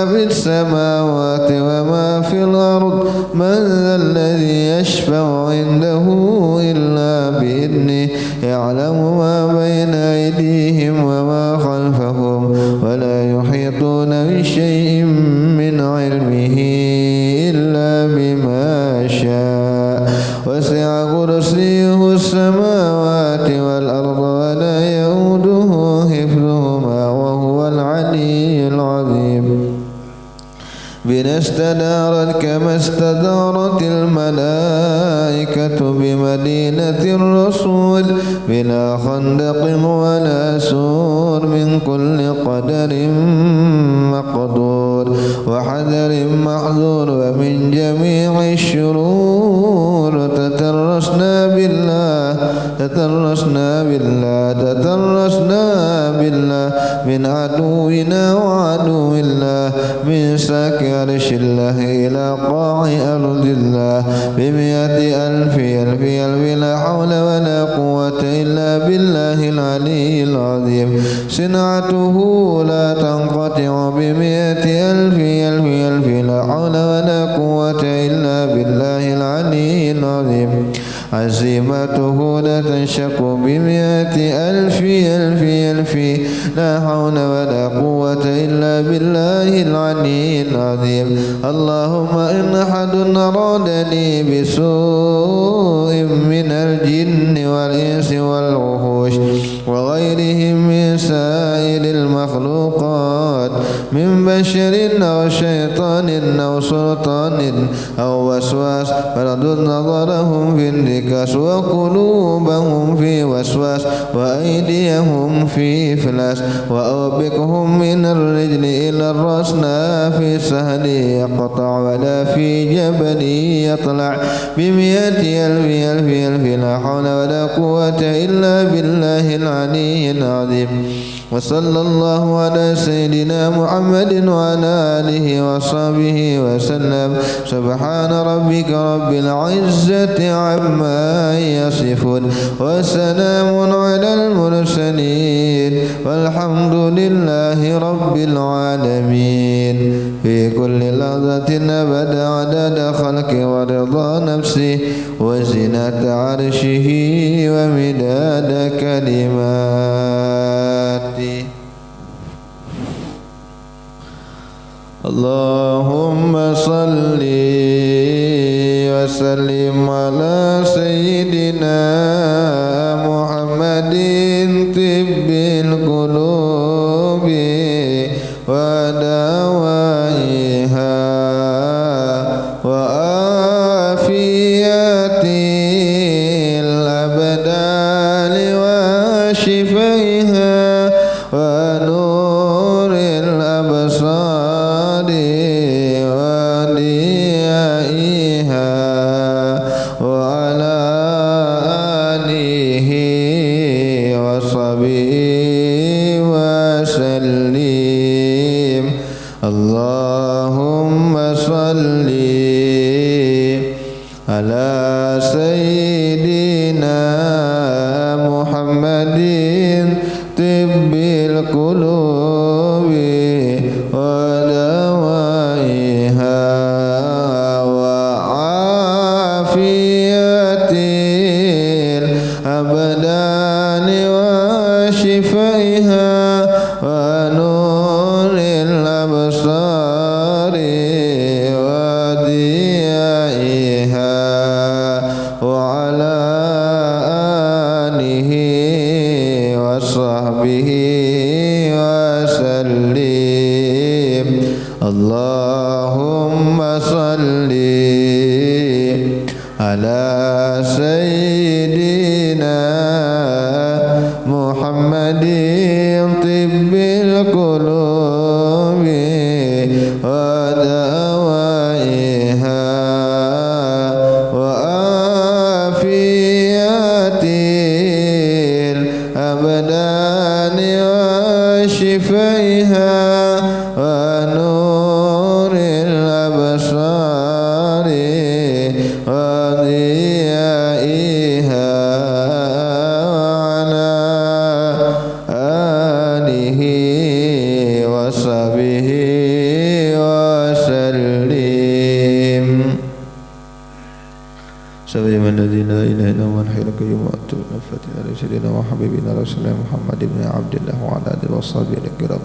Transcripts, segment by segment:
ما في السماوات وما في الأرض من ذا الذي يشفع عنده إلا بإذنه يعلم ما بين أيديهم وما خلفهم ولا يحيطون بشيء من علمه إلا بما شاء وسع كرسيه السماوات والأرض ولا يؤوده حفظهما وهو العلي العظيم بنا استدارت كما استدارت الملائكة بمدينة الرسول بلا خندق ولا سور من كل قدر مقدور وحذر محذور ومن جميع الشرور تترسنا بالله من عدونا وعدو الله من ساك عرش الله إلى قاع أرض الله بمئة ألف لا حول ولا قوة إلا بالله العلي العظيم صنعته لا تنقطع بمئة ألف لا حول ولا قوة إلا بالله العلي العظيم عزيمته لا تنشق بمئة ألف لا حول ولا قوة إلا بالله العلي العظيم اللهم إن أحد أرادني بسوء من الجن والإنس والوحوش وغيرهم من سائر المخلوقات من بشر أو شيطان أو سلطان أو وسواس فردد نظرهم في انتكاس وقلوبهم في وسواس وأيديهم في فلاس وأوبكهم من الرجل إلى الرسنا في سهل يقطع ولا في جبل يطلع بمئة ألف لا حول ولا قوة إلا بالله العلي العظيم وصلى الله على سيدنا محمد وعلى آله وصحبه وسلم سبحان ربك رب العزة عما يصفون وسلام على المرسلين والحمد لله رب العالمين في كل لحظة أبدا عدد خلقه ورضا نفسه وزنة عرشه ومداد كلماته اللهم صل وسلم على سيدنا محمد طب القلوب ودوائها وعافية الأبدان وشفائها ونور الأبصار وديائها وعلى آله وصحبه وسلم اللهم صل على سيدنا محمد طب القلوب ودوائها وعافية الأبدان وشفائها ونور الأبصار وديائها وعلى آله وصحبه وسلم اللهم صل على سيدنا محمد طب القلوب ودوائها وعافية الأبدان وشفائها ونور الأبصار وضيائها لا إله إلا هو الحي القيوم وأتوب إلى الفاتحة على سيدنا وحبيبنا رسول الله محمد بن عبد الله وعلى آله وصحبه الكرام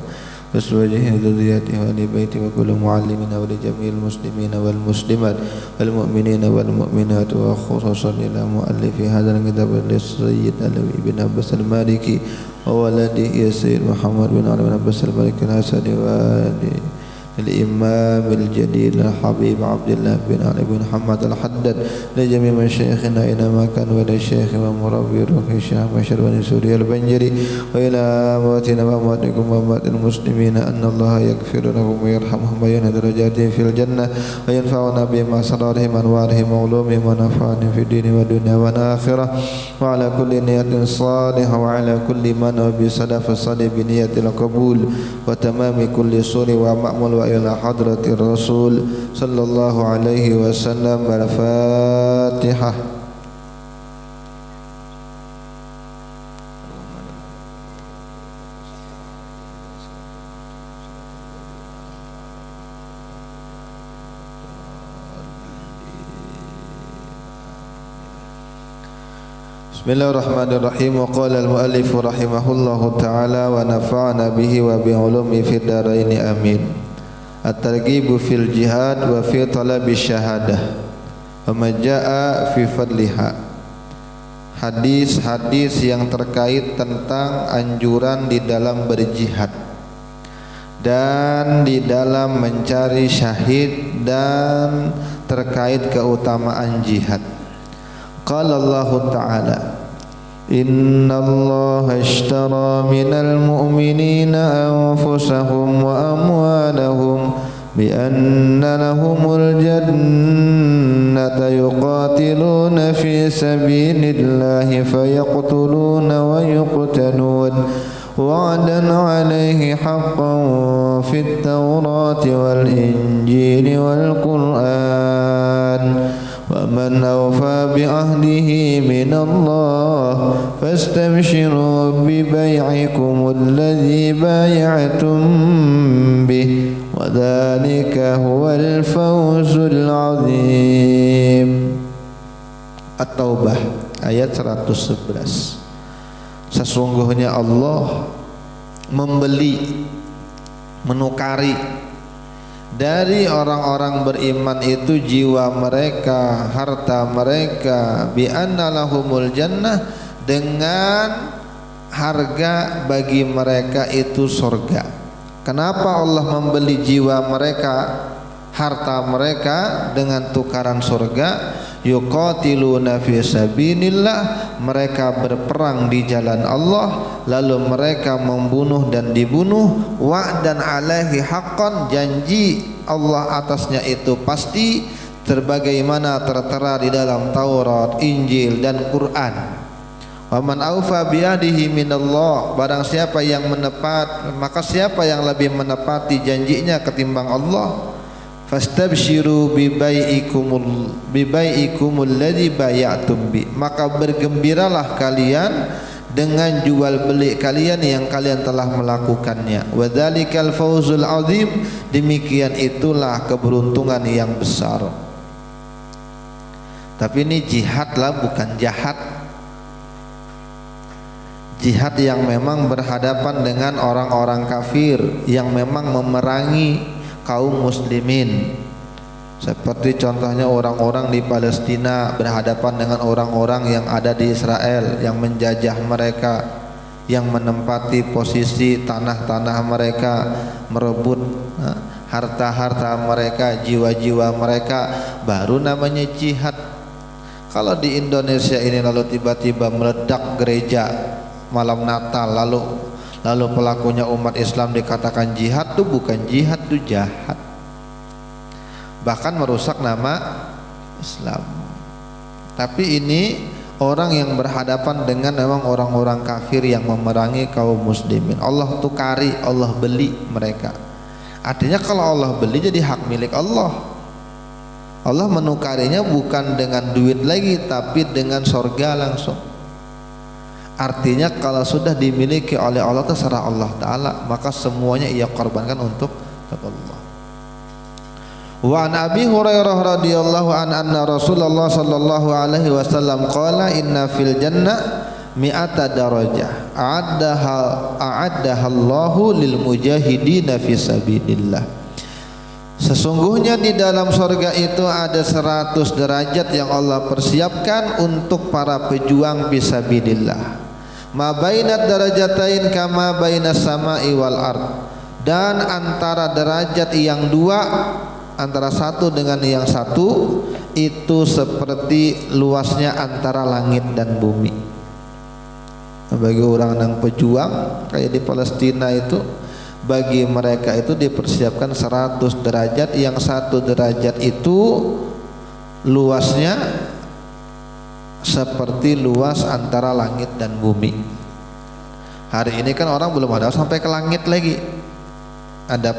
وأزواجه وذريته وآل بيته وكل معلمين ولجميع المسلمين والمسلمات والمؤمنين والمؤمنات وخصوصا إلى مؤلف هذا الكتاب للسيد علوي بن عباس المالكي وولده السيد محمد بن علي بن عباس المالكي الحسني وآله الإمام الجليل الحبيب عبد الله بن علي بن محمد الحداد لجميع مشايخنا إنما كان وللشيخ ومربي روح الشيخ بشر بن سوري البنجري وإلى أمواتنا وأمواتكم وأموات المسلمين أن الله يغفر لهم ويرحمهم وينهض درجاتهم في الجنة وينفعنا بما صدرهم أنوارهم وعلومهم ونفعنا في الدين والدنيا والآخرة وعلى كل نية صالحة وعلى كل من بسلف الصالح بنية القبول وتمام كل سور ومأمول إلى حضرة الرسول صلى الله عليه وسلم. الفاتحة. Bismillahirrahmanirrahim. Wa qala al-muallif rahimahullahu ta'ala wa nafa'ana bihi wa bi ulumi fid dharain amin. At-targhibu fil jihad wa fi talabi syahadah wa ma jaa fi fadliha. Hadis-hadis yang terkait tentang anjuran di dalam berjihad dan di dalam mencari syahid dan terkait keutamaan jihad. Qala Allah Ta'ala Inna Allah ashtara minal mu'minina anfusahum wa amwalahum bi anna lahumul jannata yuqatiluna fi sabilillahi fayaqtuluna wa yuqtalun wa'dan 'alaihi haqqan fit tawrati wal injili wal qur'an وَمَنْ أَوْفَى بِعَهْدِهِ مِنَ اللَّهِ فَاسْتَبْشِرُوا بِبَيْعِكُمُ الَّذِي بَايَعْتُمْ بِهِ وَذَلِكَ هُوَ الْفَوْزُ الْعَظِيمُ. At-Taubah ayat 111. Sesungguhnya Allah membeli, menukari dari orang-orang beriman itu jiwa mereka, harta mereka, bi anna lahumul jannah, dengan harga bagi mereka itu surga. Kenapa Allah membeli jiwa mereka, harta mereka dengan tukaran surga? Yuqatiluna fi sabilillah, mereka berperang di jalan Allah, lalu mereka membunuh dan dibunuh. Wa'dan 'alaihi haqqan, janji Allah atasnya itu pasti, terbagaimana tertera di dalam Taurat, Injil dan Quran. Wa man aufa bi'adihi minallah, barang siapa yang menepat, maka siapa yang lebih menepati janjinya ketimbang Allah? Fastabshiru bibai'ikumul ladzi bay'atum bi, maka bergembiralah kalian dengan jual beli kalian yang kalian telah melakukannya. Wa dzalikal fawzul azim, demikian itulah keberuntungan yang besar. Tapi ini jihad lah, bukan jahat. Jihad yang memang berhadapan dengan orang-orang kafir yang memang memerangi kaum muslimin, seperti contohnya orang-orang di Palestina berhadapan dengan orang-orang yang ada di Israel yang menjajah mereka, yang menempati posisi tanah-tanah mereka, merebut harta-harta mereka, jiwa-jiwa mereka, baru namanya jihad. Kalau di Indonesia ini lalu tiba-tiba meledak gereja malam Natal, lalu pelakunya umat Islam dikatakan jihad, itu bukan jihad, itu jahat, bahkan merusak nama Islam. Tapi ini orang yang berhadapan dengan memang orang-orang kafir yang memerangi kaum muslimin. Allah tukari, Allah beli mereka. Artinya kalau Allah beli jadi hak milik Allah. Allah menukarinya bukan dengan duit lagi, tapi dengan surga langsung. Artinya kalau sudah dimiliki oleh Allah, terserah Allah Ta'ala, maka semuanya ia korbankan untuk Allah. Wa an Abi Hurairah radhiyallahu anna Rasulullah sallallahu alaihi wasallam qala inna fil jannah mi'ata darajah a'addaha Allahu lil mujahidina fi sabilillah. Sesungguhnya di dalam surga itu ada 100 derajat yang Allah persiapkan untuk para pejuang fisabilillah. Ma bainad darajatain kama bainas sama'i wal ard. Dan antara derajat yang dua, antara satu dengan yang satu, itu seperti luasnya antara langit dan bumi. Bagi orang yang pejuang kayak di Palestina itu, bagi mereka itu dipersiapkan 100 derajat, yang satu derajat itu luasnya seperti luas antara langit dan bumi. Hari ini kan orang belum ada sampai ke langit lagi. Ada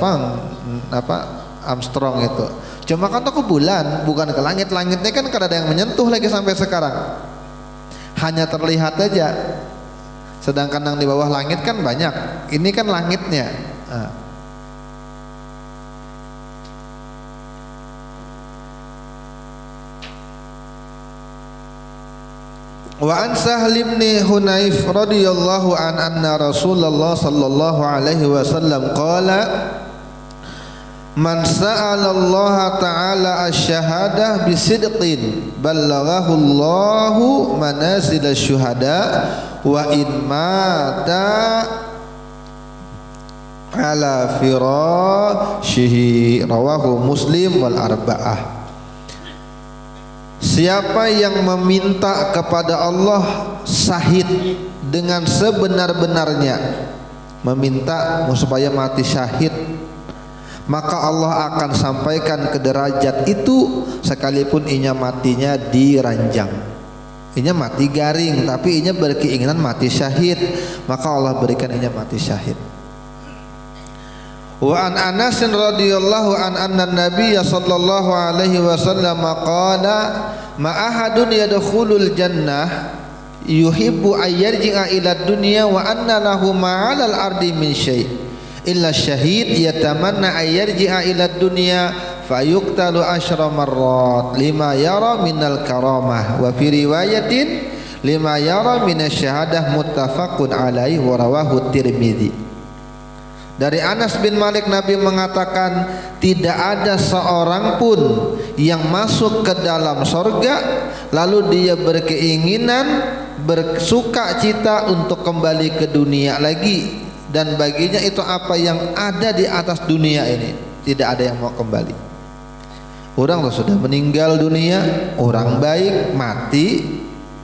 Armstrong itu cuma kan ke bulan, bukan ke langit. Langitnya kan kada ada yang menyentuh lagi sampai sekarang, hanya terlihat aja. Sedangkan yang di bawah langit kan banyak. Ini kan langitnya. Wa an Sahl bin Hunayf radhiyallahu anna Rasulullah sallallahu alaihi wasallam qala man sa'ala Allah ta'ala asy-syahadah bisidqin ballaghahu Allahu manazil asy-syuhada wa in mata ala firashihi rawahu Muslim wal arba'ah. Siapa yang meminta kepada Allah syahid dengan sebenar-benarnya, meminta supaya mati syahid, maka Allah akan sampaikan ke derajat itu sekalipun inya matinya di ranjang. Inya mati garing tapi inya berkeinginan mati syahid, maka Allah berikan inya mati syahid. Wa an Anas radhiyallahu anna Nabiy sallallahu alaihi wasallam qala ma ahadun yadkhulul jannah yuhibbu ay yarji'a ila dunya wa anna lahu ma 'alal ardi min syai' illa syahid yatamanna ay yarji'a ila dunya fayuqtalu asyra marrat lima yara minal karamah wa fi riwayatin lima yara minasyahadah muttafaqun alaihi wa rawahu Tirmidzi. Dari Anas bin Malik, Nabi mengatakan tidak ada seorang pun yang masuk ke dalam sorga lalu dia berkeinginan, bersuka cita untuk kembali ke dunia lagi, dan baginya itu apa yang ada di atas dunia ini, tidak ada yang mau kembali. Orang sudah meninggal dunia, orang baik mati,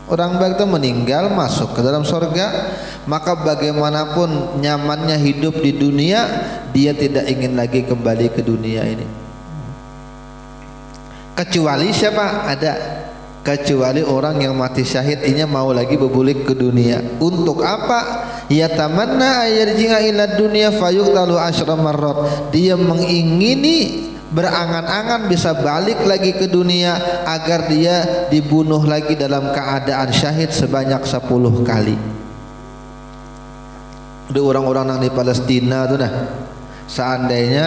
orang baik itu meninggal masuk ke dalam sorga, maka bagaimanapun nyamannya hidup di dunia, dia tidak ingin lagi kembali ke dunia ini. Kecuali siapa? Ada. Kecuali orang yang mati syahid, inya mau lagi berbulik ke dunia. Untuk apa? Ya tamanna ayarji'a ila dunya fayuqtalu asyra marrat. Dia mengingini, berangan-angan bisa balik lagi ke dunia agar dia dibunuh lagi dalam keadaan syahid sebanyak 10 kali. Ada orang-orang yang di Palestina tuh, seandainya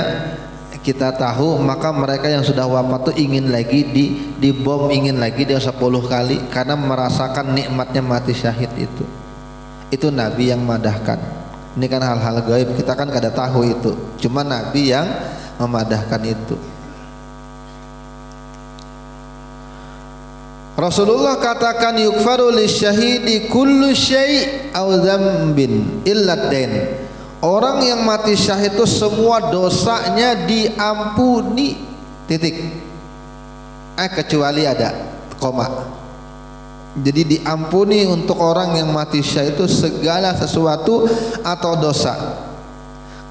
kita tahu, maka mereka yang sudah wafat tuh ingin lagi dibom, ingin lagi dia 10 kali karena merasakan nikmatnya mati syahid itu. Itu Nabi yang madahkan. Ini kan hal-hal gaib, kita kan kada tahu itu. Cuma Nabi yang memadahkan itu. Rasulullah katakan yukfaru lisyahidi kullu syai' aw dzambin illa dain. Orang yang mati syahid itu semua dosanya diampuni. Titik. Kecuali ada koma. Jadi diampuni untuk orang yang mati syahid itu segala sesuatu atau dosa,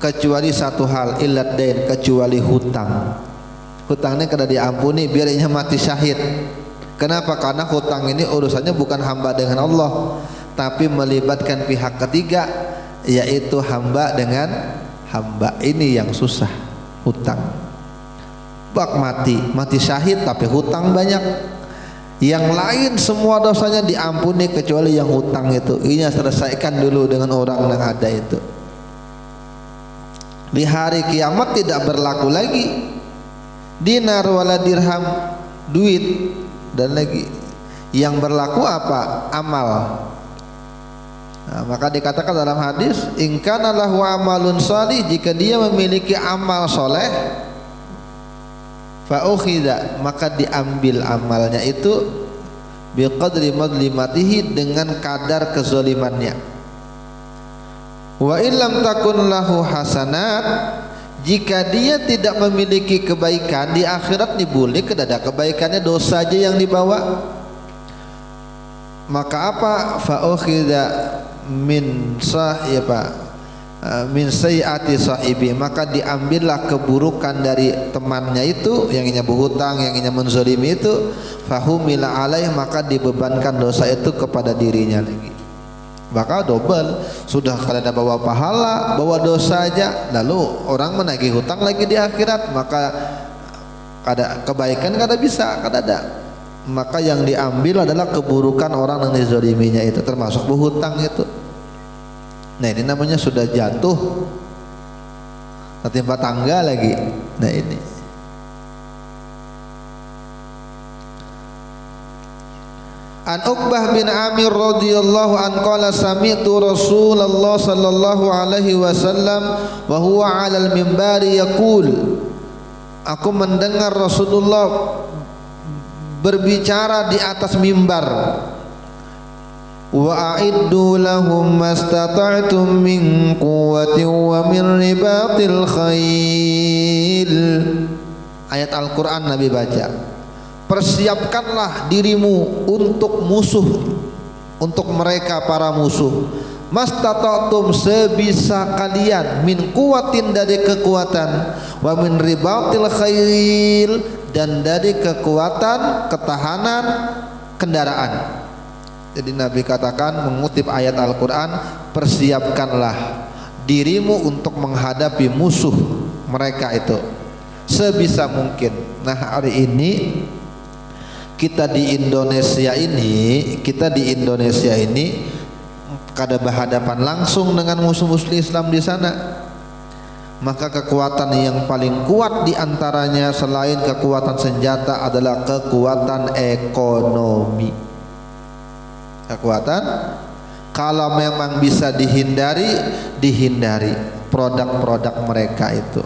kecuali satu hal, illa dain, kecuali hutang. Hutangnya kada diampuni biar ia mati syahid. Kenapa? Karena hutang ini urusannya bukan hamba dengan Allah, tapi melibatkan pihak ketiga, yaitu hamba dengan hamba. Ini yang susah, hutang. Bak mati syahid tapi hutang banyak. Yang lain semua dosanya diampuni kecuali yang hutang itu. Ini selesaikan dulu dengan orang yang ada itu. Di hari kiamat tidak berlaku lagi. dinar wala dirham, duit. Dan lagi yang berlaku apa? Amal. Nah, maka dikatakan dalam hadis, in kana lahu amalun salih, jika dia memiliki amal soleh, fa ukhidha, maka diambil amalnya itu biqadri madlimatihi, dengan kadar kezalimannya. Wa illam takun lahu hasanat, jika dia tidak memiliki kebaikan, di akhirat dibuli kedada kebaikannya, dosa aja yang dibawa. Maka apa? Fa ukhidha min min sayyiati sahibi, maka diambillah keburukan dari temannya itu, yang ingin berhutang, yang ingin menzalimi itu, fahumila alaih, maka dibebankan dosa itu kepada dirinya lagi. Maka double, sudah kada bawa pahala, bawa dosa aja, lalu orang menagih hutang lagi di akhirat, maka kada kebaikan kada bisa, kada ada. Maka yang diambil adalah keburukan orang yang dizaliminya itu, termasuk berhutang itu. Nah ini namanya sudah jatuh tertimpa tangga lagi. Nah ini An Uqbah bin Amir radhiyallahu an qala sami'tu Rasulullah sallallahu alaihi wasallam wa huwa 'alal mimbari yaqul, aku mendengar Rasulullah berbicara di atas mimbar, wa a'iddu lahum mastata'tum min quwwatin wa min ribatil khail. Ayat Al-Qur'an Nabi baca, persiapkanlah dirimu untuk musuh, untuk mereka para musuh, mastata'tum, sebisa kalian, min quwwatin, dari kekuatan, wa min ribatil khail, dan dari kekuatan ketahanan kendaraan. Jadi Nabi katakan, mengutip ayat Al-Quran, persiapkanlah dirimu untuk menghadapi musuh mereka itu sebisa mungkin. Nah hari ini kita di Indonesia ini kada berhadapan langsung dengan musuh-musuh Islam di sana. Maka kekuatan yang paling kuat diantaranya selain kekuatan senjata adalah kekuatan ekonomi. Kekuatan, kalau memang bisa dihindari produk-produk mereka itu.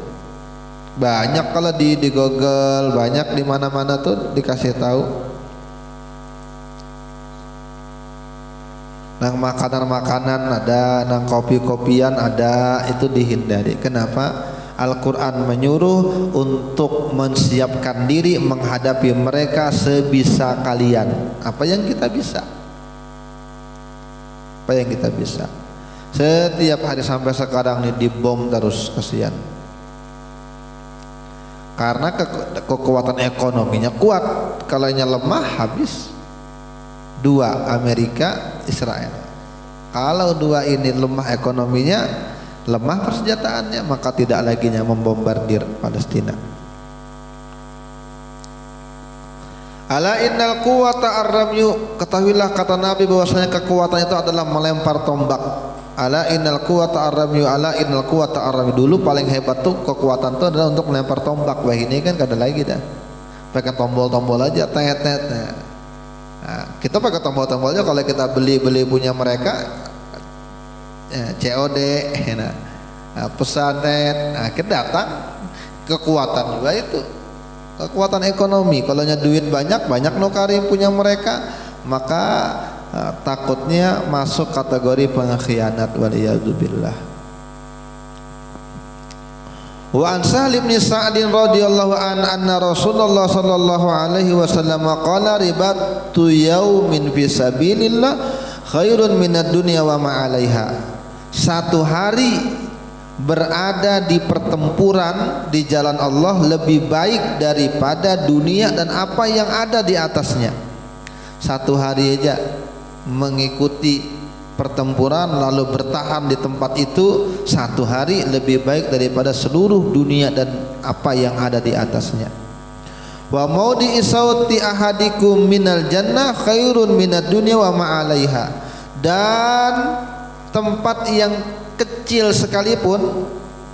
Banyak kalau di Google, banyak di mana-mana tuh dikasih tahu. Nang makanan-makanan ada, nang kopi-kopian ada, itu dihindari. Kenapa? Al-Quran menyuruh untuk menyiapkan diri menghadapi mereka sebisa kalian. Apa yang kita bisa? Apa yang kita bisa? Setiap hari sampai sekarang nih dibom terus, kasihan. Karena kekuatan ekonominya kuat, kalau lemah habis. Dua, Amerika, Israel. Kalau dua ini lemah ekonominya, lemah persenjataannya, maka tidak lagi membombardir Palestina. Ala innal quwwata ar-ramyu, ketahuilah kata Nabi bahwasanya kekuatan itu adalah melempar tombak. Ala innal quwwata ar-ramyu, ala innal quwwata ar-ramyu. Dulu paling hebat tuh kekuatan itu adalah untuk melempar tombak. Wah ini kan kada lagi dah. Pakai tombol-tombol aja, tet-tet. Nah, kita pakai tombol-tombolnya kalau kita beli punya mereka ya, COD, nah, pesan net, nah, kita datang, kekuatan juga itu, kekuatan ekonomi. Kalau duit banyak nukarin punya mereka, maka takutnya masuk kategori pengkhianat, waliyadzubillah. Wa an Sahal bin Sa'd radhiyallahu anna Rasulullah sallallahu alaihi wasallam qala ribatu yaumin fi sabilillah khairun minad dunya wa ma 'alaiha. Satu hari berada di pertempuran di jalan Allah lebih baik daripada dunia dan apa yang ada di atasnya. Satu hari aja mengikuti pertempuran lalu bertahan di tempat itu, satu hari lebih baik daripada seluruh dunia dan apa yang ada di atasnya. Wa maudi isauti ahadikum minal jannah khairun minad dunya wa ma 'alaiha. Dan tempat yang kecil sekalipun,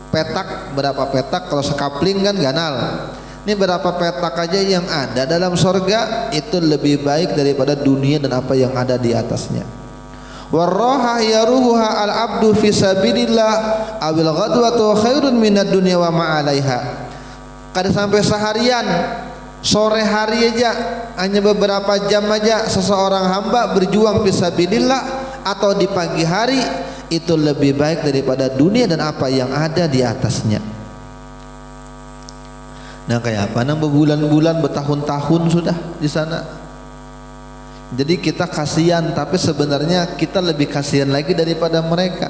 petak, berapa petak, kalau sekapling kan ganal. Ini berapa petak aja yang ada dalam surga itu lebih baik daripada dunia dan apa yang ada di atasnya. Warraha yaruha al-abdu fi sabilillah awil ghadwatu khairun minad dunya wa ma 'alaiha. Kada sampai seharian, sore hari aja, hanya beberapa jam aja seseorang hamba berjuang fi sabilillah atau di pagi hari itu lebih baik daripada dunia dan apa yang ada di atasnya. Nah kayak apa? Nah berbulan-bulan, bertahun-tahun sudah di sana. Jadi kita kasihan, tapi sebenarnya kita lebih kasihan lagi daripada mereka.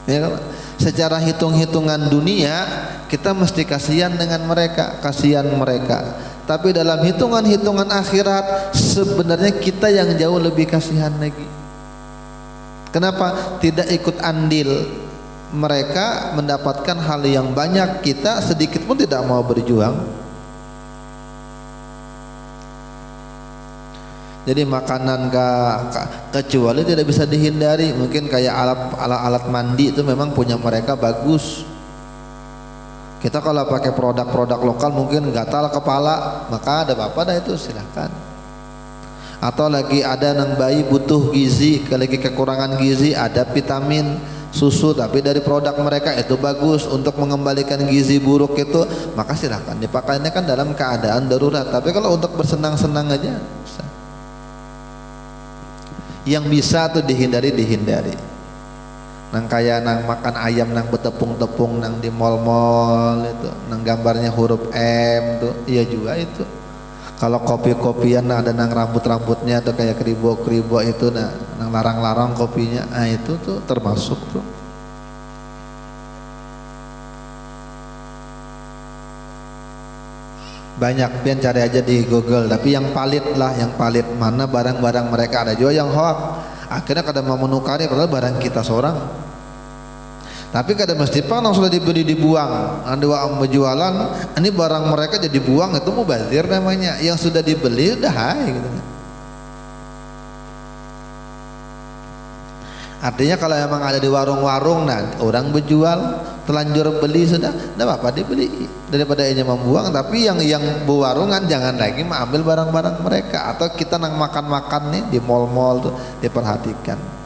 Ya kan? Secara hitung-hitungan dunia kita mesti kasihan dengan mereka, kasihan mereka. Tapi dalam hitungan-hitungan akhirat sebenarnya kita yang jauh lebih kasihan lagi. Kenapa? Tidak ikut andil. Mereka mendapatkan hal yang banyak, kita sedikit pun tidak mau berjuang. Jadi makanan kecuali tidak bisa dihindari. Mungkin kayak alat mandi itu memang punya mereka bagus. Kita kalau pakai produk-produk lokal mungkin gatal kepala, maka ada apa-apa dah itu silahkan. Atau lagi ada nang bayi butuh gizi, lagi kekurangan gizi, ada vitamin susu tapi dari produk mereka itu bagus untuk mengembalikan gizi buruk itu, maka silahkan dipakainya kan dalam keadaan darurat. Tapi kalau untuk bersenang-senang aja bisa. Yang bisa tuh dihindari. Nang kayak nang makan ayam nang betepung-tepung nang di mall-mall itu, nang gambarnya huruf M tuh, iya juga itu. Kalau kopi-kopian ada nang rambut-rambutnya atau kayak keribo-keribo itu, nang larang-larang kopinya, itu tuh termasuk tuh. Banyak, pian cari aja di Google. Tapi yang palit lah, yang palit mana barang-barang mereka. Ada juga yang hoax. Akhirnya kadang mau menukari padahal barang kita seorang. Tapi kadang mesti panang sudah dibeli dibuang. Anda berjualan, ini barang mereka jadi buang, itu mubazir namanya. Yang sudah dibeli udah hai gitu. Artinya kalau emang ada di warung-warung, nah orang berjual telanjur beli sudah, tidak apa-apa dibeli daripada ini membuang. Tapi yang berwarungan jangan lagi mengambil barang-barang mereka. Atau kita nang makan-makan nih di mall-mall tuh diperhatikan.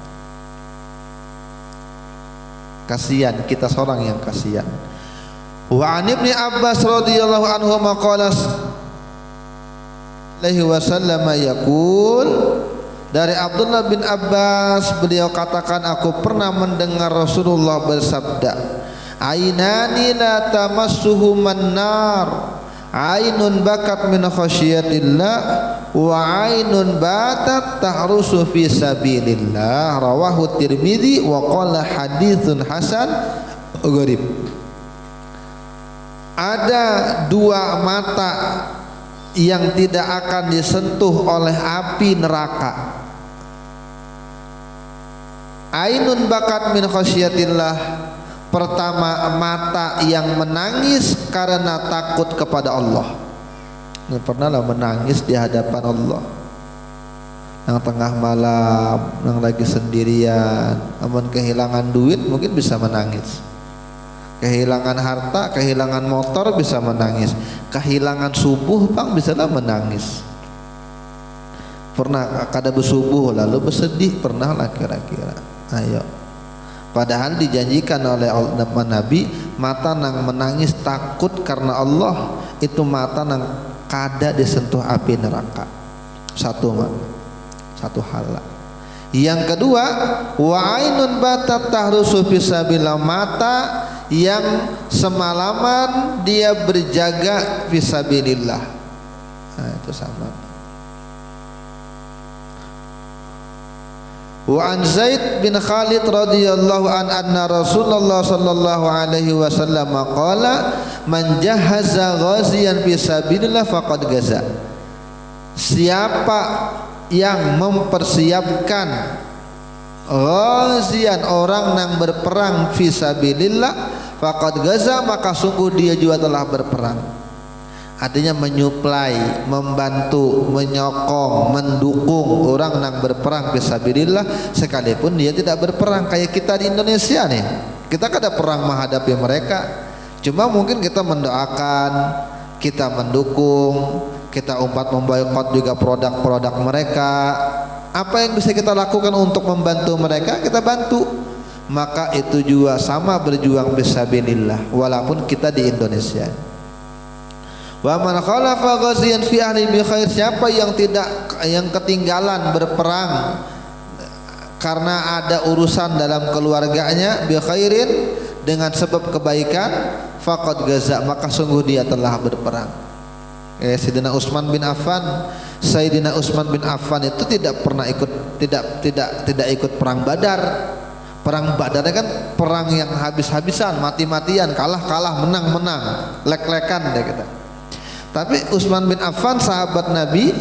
Kasihan, kita seorang yang kasihan. Wa an Ibnu Abbas radhiyallahu anhu maqala alaihi wasallam yaqul, dari Abdullah bin Abbas beliau katakan, aku pernah mendengar Rasulullah bersabda, ainani la tamassuhuman nar, ainun bakat min khasyiatillah wa ainun batat tahrusu fi sabilillah, rawahu Tirmidzi wa qala haditsun hasan gharib. Ada dua mata yang tidak akan disentuh oleh api neraka. Ainun bakat min khasyiatillah, pertama mata yang menangis karena takut kepada Allah. Ini pernah lah menangis di hadapan Allah. Yang tengah malam, yang lagi sendirian, amun kehilangan duit mungkin bisa menangis. Kehilangan harta, kehilangan motor bisa menangis. Kehilangan subuh bang bisa lah menangis. Pernah kada bersubuh lalu bersedih, pernah lah kira-kira. Ayo. Padahal dijanjikan oleh Nabi, mata nang menangis takut karena Allah itu mata nang kada disentuh api neraka. Satu hal. Yang kedua, wa ainun batat tahrusu fisabilillah, mata yang semalaman dia berjaga fisabilillah. Nah, itu sama. Wa an Zaid bin Khalid radhiyallahu anna Rasulullah sallallahu alaihi wasallam qala, man jahaza ghaziyan fi sabilillah faqad gaza. Siapa yang mempersiapkan ghazian, orang yang berperang fi sabilillah, faqad gaza, maka sungguh dia juga telah berperang. Artinya menyuplai, membantu, menyokong, mendukung orang yang berperang fisabilillah sekalipun dia tidak berperang. Kayak kita di Indonesia nih, kita kada perang menghadapi mereka, cuma mungkin kita mendoakan, kita mendukung, kita memboikot juga produk-produk mereka. Apa yang bisa kita lakukan untuk membantu mereka, kita bantu. Maka itu juga sama berjuang fisabilillah walaupun kita di Indonesia. Wa man khalafa ghaziyan fi ahli bi khair, siapa yang ketinggalan berperang karena ada urusan dalam keluarganya bi khairin, dengan sebab kebaikan, faqad gaza, maka sungguh dia telah berperang. Sayyidina Utsman bin Affan itu tidak pernah ikut tidak ikut perang Badar. Perang Badar kan perang yang habis-habisan, mati-matian, kalah, menang, lek-lekan deh kita. Tapi Utsman bin Affan sahabat Nabi,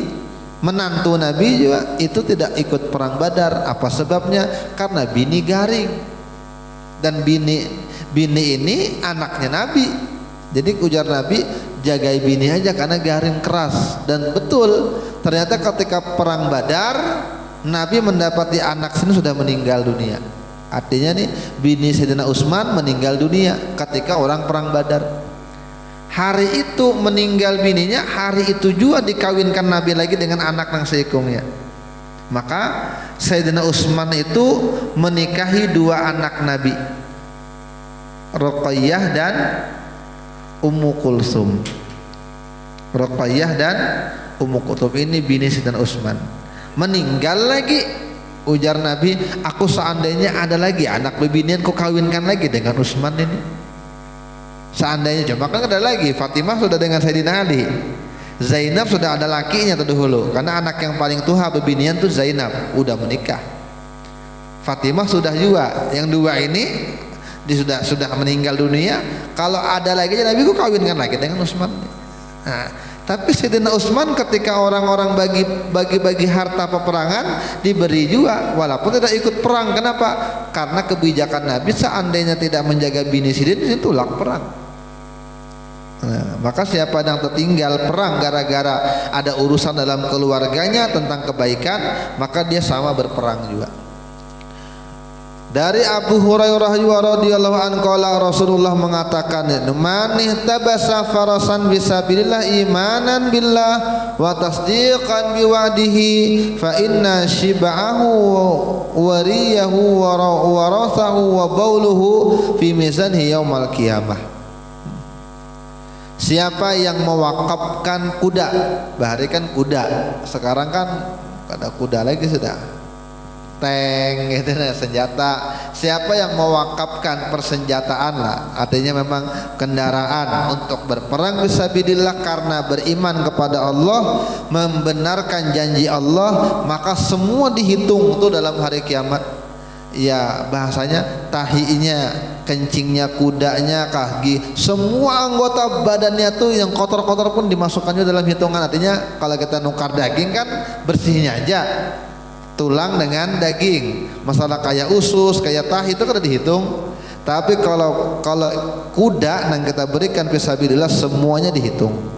menantu Nabi juga, itu tidak ikut perang Badar. Apa sebabnya? Karena bini garing. Dan bini ini anaknya Nabi. Jadi ujar Nabi, jagai bini aja karena garing keras. Dan betul, ternyata ketika perang Badar, Nabi mendapati anak sini sudah meninggal dunia. Artinya nih, bini Sayyidina Utsman meninggal dunia ketika orang perang Badar. Hari itu meninggal bininya, hari itu juga dikawinkan Nabi lagi dengan anak yang seikungnya. Maka Sayyidina Utsman itu menikahi dua anak Nabi, Ruqayyah dan Ummu Kulsum. Ruqayyah dan Ummu Kulsum ini bini Sayyidina Utsman. Meninggal lagi. Ujar Nabi, aku seandainya ada lagi anak bebinian, ku kawinkan lagi dengan Utsman ini. Seandainya, cuma kan ada lagi. Fatimah sudah dengan Sayyidina Ali, Zainab sudah ada lakinya dahulu, karena anak yang paling tua bebinian tuh Zainab, udah menikah. Fatimah sudah juga, yang dua ini dia sudah meninggal dunia. Kalau ada lagi, Nabi ku kawinkan lagi dengan Utsman. Nah, tapi Sayyidina Utsman ketika orang-orang bagi harta peperangan, diberi juga walaupun tidak ikut perang. Kenapa? Karena kebijakan Nabi, seandainya tidak menjaga bini sidin, itu tulak perang. Nah, maka siapa yang tertinggal perang gara-gara ada urusan dalam keluarganya tentang kebaikan, maka dia sama berperang juga. Dari Abu Hurairah radhiyallahu anhu qala Rasulullah mengatakan, "Man ihtabasa farasan fisabilillah imanan billah wa tasdiqan biwa'dihi fa inna shib'ahu wa riyahu wa rasahu wa bauluhu fi mizanhi yaumal qiyamah." Siapa yang mewakafkan kuda, bahari kan kuda, sekarang kan ada kuda lagi sudah, tank gitu, senjata. Siapa yang mewakafkan persenjataan lah, artinya memang kendaraan untuk berperang fisabilillah karena beriman kepada Allah, membenarkan janji Allah, maka semua dihitung tuh dalam hari kiamat. Ya bahasanya tahinya, kencingnya, kudanya, kaki, semua anggota badannya tuh yang kotor-kotor pun dimasukkannya dalam hitungan. Artinya kalau kita nukar daging kan bersihnya aja, tulang dengan daging. Masalah kayak usus, kayak tahi itu kan dihitung. Tapi kalau kuda yang kita berikan fisabilillah semuanya dihitung.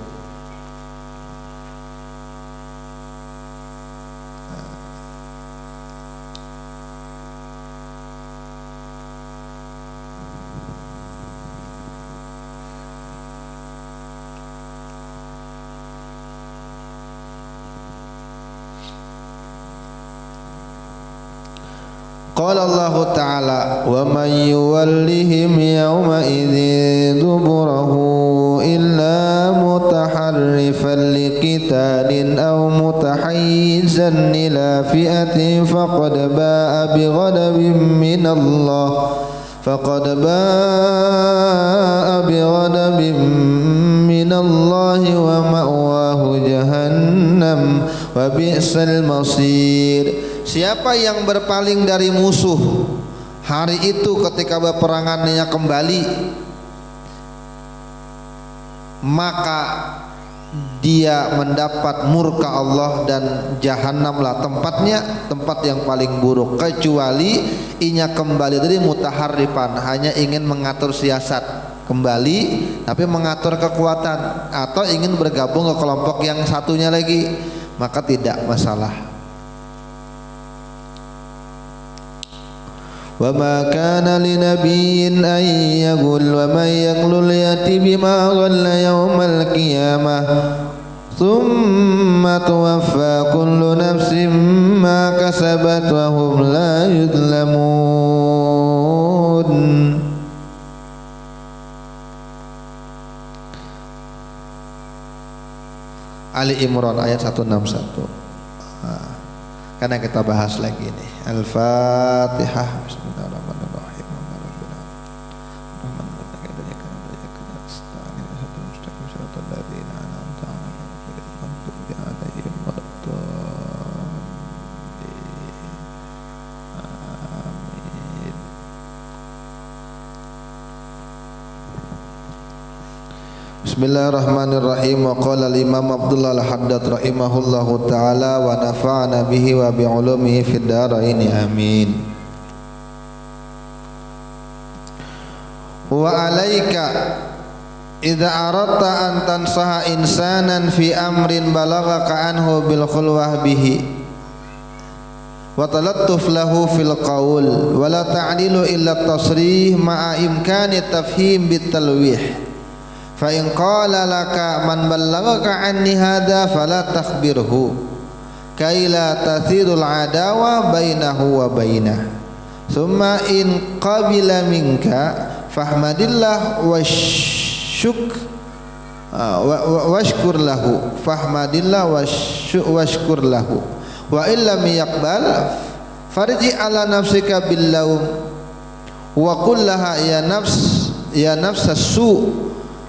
Qala Allah Ta'ala, wa man yuwallihim yawma idzin duburahu illa mutaharrifan liqitalin aw mutahayyizan ila fi'atin faqad ba'a bighadabin minallahi wa ma'wahu jahannam wa bi'sal masir. Siapa yang berpaling dari musuh hari itu ketika peperangannya kembali, maka dia mendapat murka Allah dan jahanamlah tempatnya, tempat yang paling buruk. Kecuali inya kembali dari mutaharrifan, hanya ingin mengatur siasat kembali tapi mengatur kekuatan, atau ingin bergabung ke kelompok yang satunya lagi, maka tidak masalah. wa ma kana linabiyyin an yaghul wa man yaghlul yati bima ghalla yaumal qiyamah thumma tuwaffa kullu nafsin ma kasabat wa hum la yudlamun. Ali Imran ayat 161. Karena kita bahas lagi nih. Al-Fatihah. Bismillahirrahmanirrahim. Bismillahirrahmanirrahim. Wa qala al-Imam Abdullah al-Haddad rahimahullahu ta'ala wa nafa'ana bihi wa bi'ulumihi fid dharain amin. Wa alaika idza aradta an tansaha insanan fi amrin balaghaka anhu bil khulwah bihi wa talattuf lahu fil qaul wa la ta'dilu illa tasrih ma'a imkani tafhim bit talwih. Fa in qala laka man ballaghaka anni hadha fala takhbirhu kay la tathirul adawa bainahu wa bainah thumma in qabila minka fahmadillah washkur lahu fahmadillah washkur lahu wa illam yaqbal farji ala nafsika bil lawm wa qul laha ya nafs as-su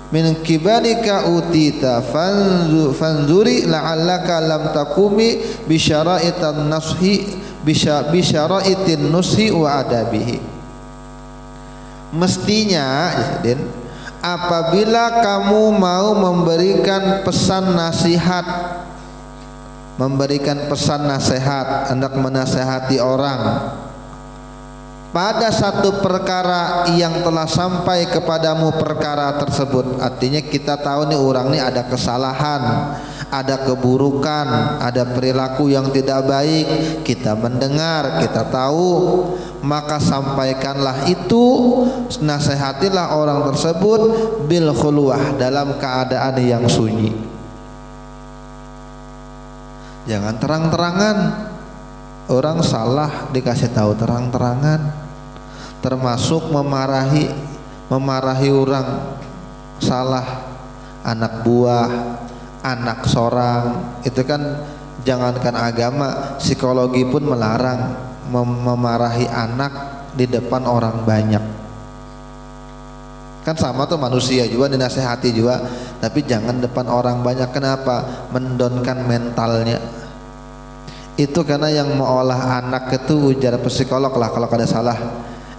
min kibarika utita fanzuri la'allaka lam takumi bisyara'itan nashi bisyara'itin nushi wa adabihi. Mestinya apabila kamu mau memberikan pesan nasihat, hendak menasehati orang pada satu perkara yang telah sampai kepadamu perkara tersebut, artinya kita tahu nih orang nih ada kesalahan, ada keburukan, ada perilaku yang tidak baik, kita mendengar, kita tahu, maka sampaikanlah itu, nasihatilah orang tersebut bil khulwah, dalam keadaan yang sunyi. Jangan terang-terangan. Orang salah dikasih tahu terang-terangan, termasuk memarahi orang salah, anak buah, anak seorang, itu kan jangankan agama, psikologi pun melarang memarahi anak di depan orang banyak. Kan sama tuh manusia juga dinasehati juga, tapi jangan depan orang banyak. Kenapa? Mendonkan mentalnya. Itu karena yang mengolah anak itu, ujar psikolog lah kalau ada salah,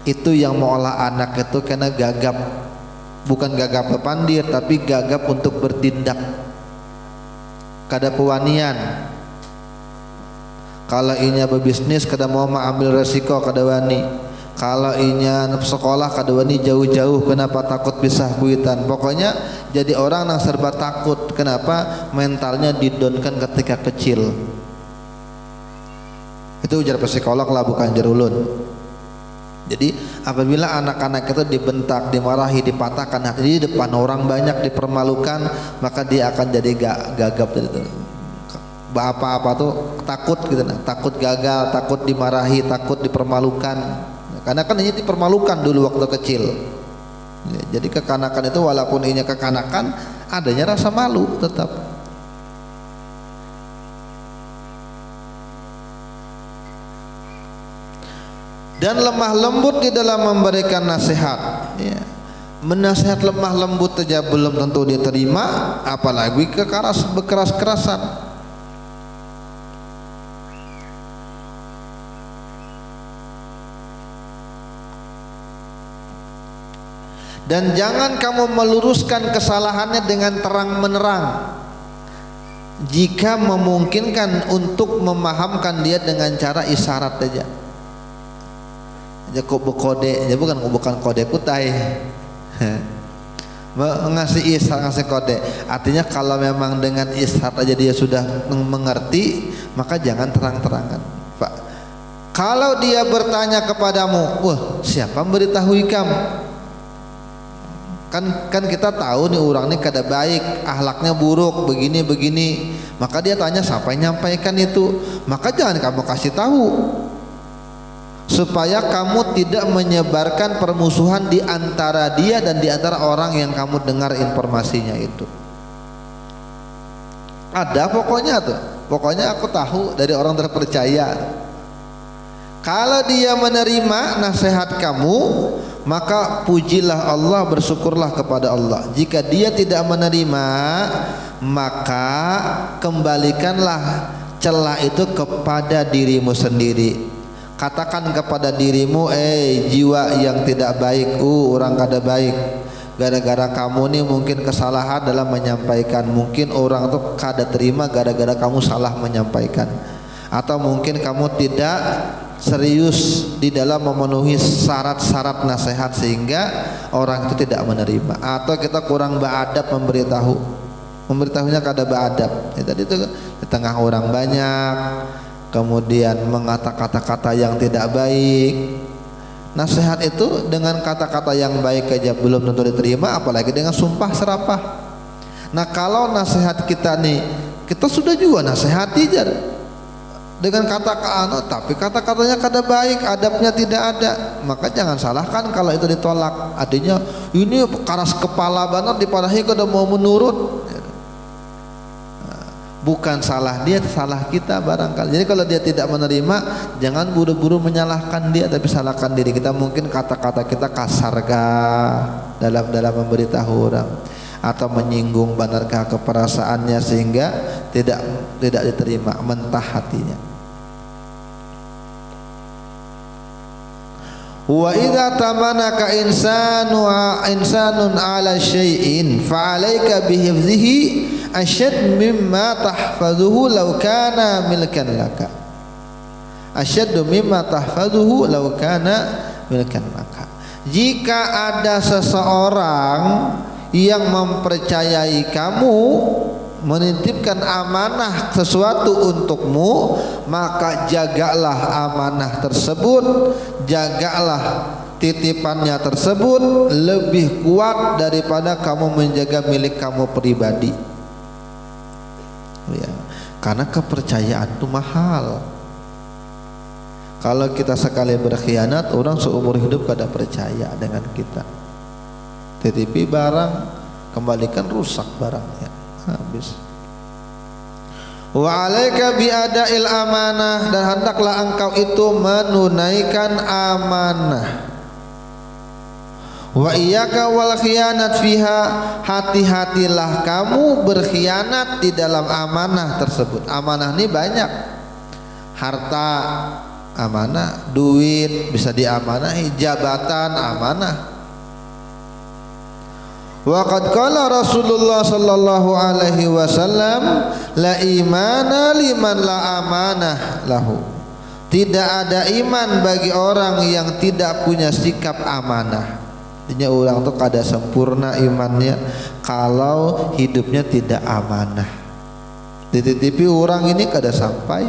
itu yang mengolah anak itu karena gagap, bukan gagap kepandir, tapi gagap untuk bertindak, kada pewanian. Kalau inya berbisnis kada mau ambil resiko, kada wani. Kalau inya sekolah kada wani jauh-jauh, kenapa? Takut pisah kuitan. Pokoknya jadi orang yang serba takut. Kenapa? Mentalnya didonkan ketika kecil. Itu ujar psikolog lah, bukan jerulun. Jadi apabila anak-anak itu dibentak, dimarahi, dipatahkan hati di depan orang banyak, dipermalukan, maka dia akan jadi gagap gitu. Apa-apa tuh takut gitu, takut gagal, takut dimarahi, takut dipermalukan. Karena kan ini dipermalukan dulu waktu kecil. Jadi kekanakan itu walaupun ini kekanakan, adanya rasa malu tetap. Dan lemah lembut di dalam memberikan nasihat, ya. Menasihat lemah lembut saja belum tentu diterima, apalagi berkeras-kerasan. Dan jangan kamu meluruskan kesalahannya dengan terang menerang, jika memungkinkan untuk memahamkan dia dengan cara isyarat saja. Kode, ya bukan kode kutai. Ngasih isyarat, ngasih kode. Artinya kalau memang dengan isyarat aja dia sudah mengerti, maka jangan terang-terangan. Pak, Kalau dia bertanya kepadamu, wah siapa memberitahui kamu? Kan kita tahu nih orang ini kada baik, akhlaknya buruk, begini. Maka dia tanya siapa yang nyampaikan itu. Maka jangan kamu kasih tahu, supaya kamu tidak menyebarkan permusuhan di antara dia dan di antara orang yang kamu dengar informasinya itu. Ada pokoknya tuh. Pokoknya aku tahu dari orang terpercaya. Kalau dia menerima nasihat kamu, maka pujilah Allah, bersyukurlah kepada Allah. Jika dia tidak menerima, maka kembalikanlah celah itu kepada dirimu sendiri. Katakan kepada dirimu, jiwa yang tidak baik, orang kada baik. Gara-gara kamu nih mungkin kesalahan dalam menyampaikan. Mungkin orang tuh kada terima gara-gara kamu salah menyampaikan. Atau mungkin kamu tidak serius di dalam memenuhi syarat-syarat nasihat sehingga orang itu tidak menerima. Atau kita kurang beradab memberitahunya kada beadab. Tadi itu di tengah orang banyak, kemudian mengatakan kata-kata yang tidak baik. Nasihat itu dengan kata-kata yang baik aja belum tentu diterima, apalagi dengan sumpah serapah. Nah kalau nasihat kita nih, kita sudah juga nasihati jar dengan kata-kata, tapi kata-katanya kada baik, adabnya tidak ada, maka jangan salahkan kalau itu ditolak. Artinya ini keras kepala banget, dipadahi kada mau menurut. Bukan salah dia, salah kita barangkali. Jadi kalau dia tidak menerima, jangan buru-buru menyalahkan dia, tapi salahkan diri kita. Mungkin kata-kata kita kasarkah dalam memberitahu orang, atau menyinggung benarkah keperasaannya sehingga tidak diterima, mentah hatinya. Wa idza tamanaka insanun ala syai'in fa 'alaika bihifdhihi asyad mimma tahfazuhu law kana milkan laka. Asyaddu mimma tahfazuhu law kana milkan laka. Jika ada seseorang yang mempercayai kamu, menitipkan amanah sesuatu untukmu, maka jagalah amanah tersebut, jagalah titipannya tersebut lebih kuat daripada kamu menjaga milik kamu pribadi. Ya, karena kepercayaan itu mahal. Kalau kita sekali berkhianat, orang seumur hidup kada percaya dengan kita. Titipi barang, kembalikan rusak barangnya, habis. Wa 'alaika bi ada'il amanah, dan hendaklah engkau itu menunaikan amanah. Wa iyyaka wal khiyanat fiha, hati-hatilah kamu berkhianat di dalam amanah tersebut. Amanah ini banyak. Harta amanah, duit bisa diamanahi, jabatan amanah. Wa qad qala Rasulullah sallallahu alaihi wasallam, la imana liman la amanah lahu. Tidak ada iman bagi orang yang tidak punya sikap amanah. Artinya orang itu kada sempurna imannya kalau hidupnya tidak amanah. Dititipi orang ini kada sampai.